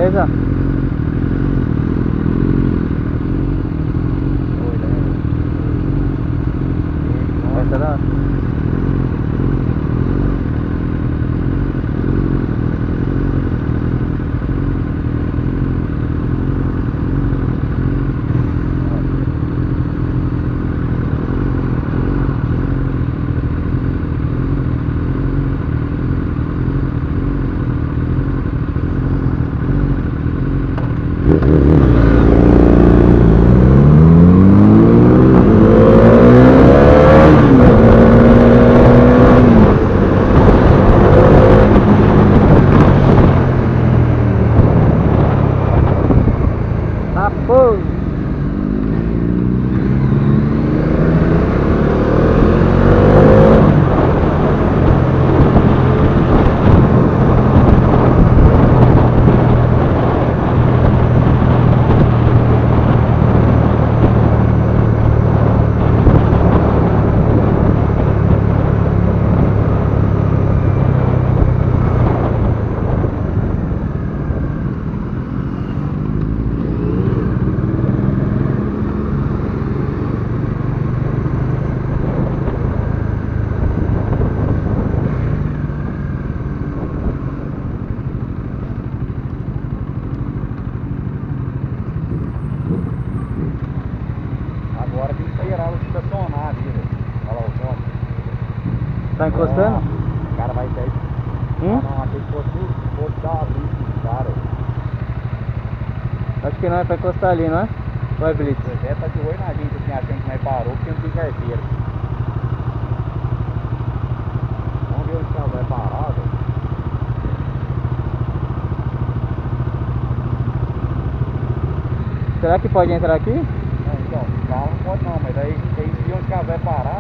Beleza? Essa da... Agora tem que esperar ela estacionar ali, velho. Olha lá o ponto. Tá encostando? O cara vai sair. Ah, não, achei que fosse dar uma blitz no cara. Acho que não é pra encostar ali, não é? Vai, Blitz. O Zé tá de olho na gente, assim, achando que nós parou, porque não tem carteira. Vamos ver onde o carro vai parar, velho. Será que pode entrar aqui? Não, então, o carro não pode não, mas aí tem que ver onde o carro vai parar.